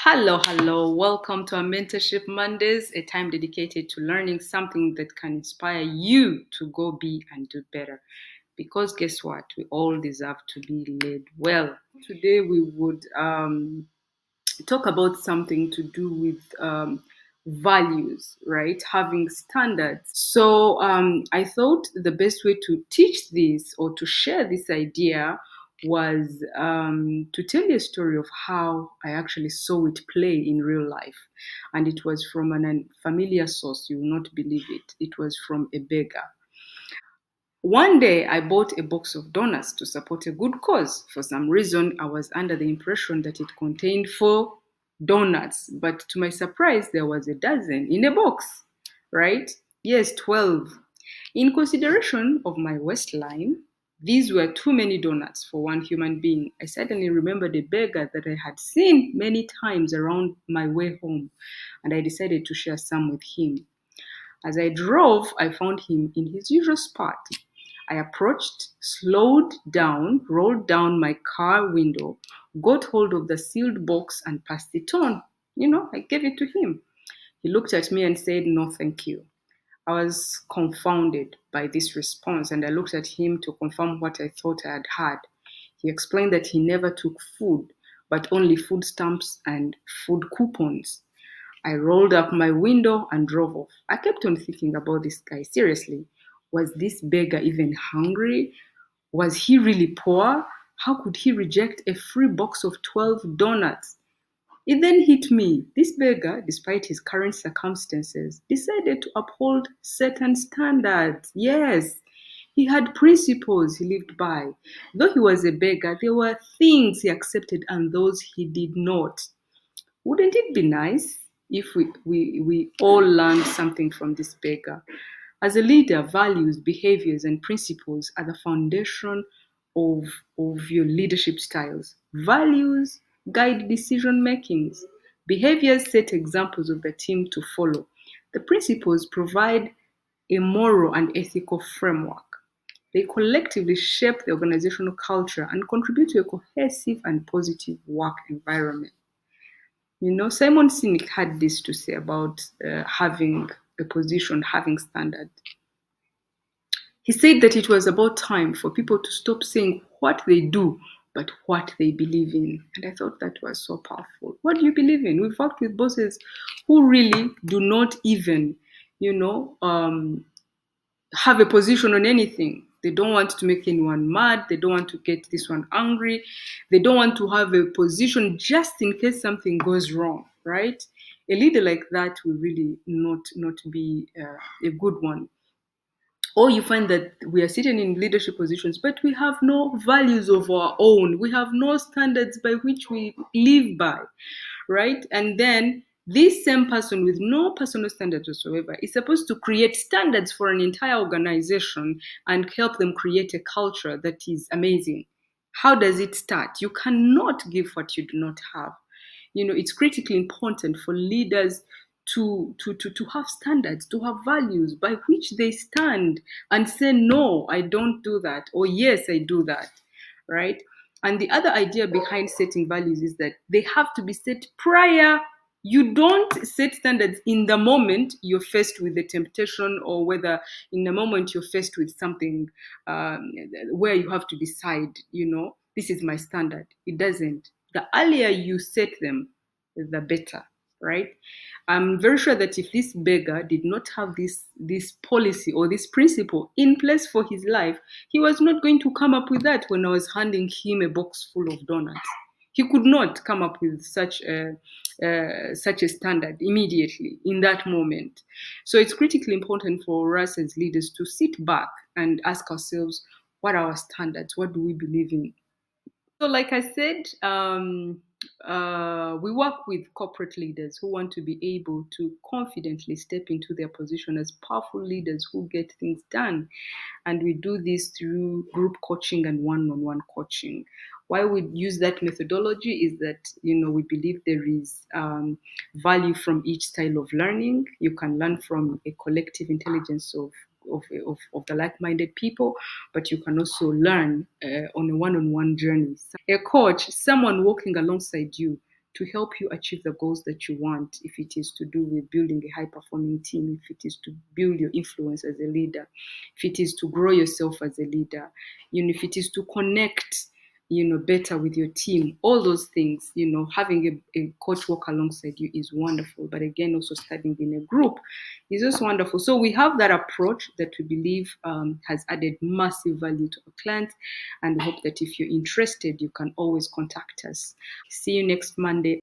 Hello, hello. Welcome to our Mentorship Mondays, a time dedicated to learning something that can inspire you to go be and do better. Because guess what? We all deserve to be led well. Today, we would talk about something to do with values, right? Having standards. So I thought the best way to teach this or to share this idea was to tell you a story of how I actually saw it play in real life. And it was from an unfamiliar source. You will not believe it. It was from a beggar. One day, I bought a box of donuts to support a good cause. For some reason, I was under the impression that it contained 4 donuts, but to my surprise, there was a dozen in a box, right? Yes, 12. In consideration of my waistline, these were too many donuts for one human being. I suddenly remembered a beggar that I had seen many times around my way home, and I decided to share some with him. As I drove, I found him in his usual spot. I approached, slowed down, rolled down my car window, got hold of the sealed box, and passed it on. I gave it to him. He looked at me and said, "No, thank you." I was confounded by this response, and I looked at him to confirm what I thought I had had. He explained that he never took food, but only food stamps and food coupons. I rolled up my window and drove off. I kept on thinking about this guy. Seriously, was this beggar even hungry? Was he really poor? How could he reject a free box of 12 donuts? It then hit me. This beggar, despite his current circumstances, decided to uphold certain standards. Yes, he had principles he lived by. Though he was a beggar, there were things he accepted and those he did not. Wouldn't it be nice if we all learned something from this beggar? As a leader, values, behaviors, and principles are the foundation of, of your leadership styles. Values guide decision makings. Behaviors set examples of the team to follow. The principles provide a moral and ethical framework. They collectively shape the organizational culture and contribute to a cohesive and positive work environment. Simon Sinek had this to say about having a position, having standard. He said that it was about time for people to stop saying what they do, but what they believe in. And I thought that was so powerful. What do you believe in? We've worked with bosses who really do not even, you know, um, have a position on anything. They don't want to make anyone mad. They don't want to get this one angry. They don't want to have a position just in case something goes wrong, right? A leader like that will really not be a good one. Or you find that we are sitting in leadership positions, but we have no values of our own. We have no standards by which we live by, right? And then this same person with no personal standards whatsoever is supposed to create standards for an entire organization and help them create a culture that is amazing. How does it start? You cannot give what you do not have. It's critically important for leaders to have standards, to have values by which they stand and say, no, I don't do that, or yes, I do that, right? And the other idea behind setting values is that they have to be set prior. You don't set standards in the moment you're faced with the temptation, or whether in the moment you're faced with something where you have to decide, this is my standard. It doesn't. The earlier you set them, the better, right? I'm very sure that if this beggar did not have this policy or this principle in place for his life, he was not going to come up with that when I was handing him a box full of donuts. He could not come up with such a standard immediately in that moment. So it's critically important for us as leaders to sit back and ask ourselves, what are our standards? What do we believe in? So, like I said, we work with corporate leaders who want to be able to confidently step into their position as powerful leaders who get things done. And we do this through group coaching and one on one coaching. Why we use that methodology is that, we believe there is value from each style of learning. You can learn from a collective intelligence of the like-minded people, but you can also learn on a one-on-one journey. A coach, someone walking alongside you, to help you achieve the goals that you want. If it is to do with building a high performing team, if it is to build your influence as a leader, if it is to grow yourself as a leader, if it is to connect better with your team, all those things, having a coach work alongside you is wonderful. But again, also studying in a group is just wonderful. So we have that approach that we believe has added massive value to our clients, and we hope that if you're interested, you can always contact us. See you next Monday.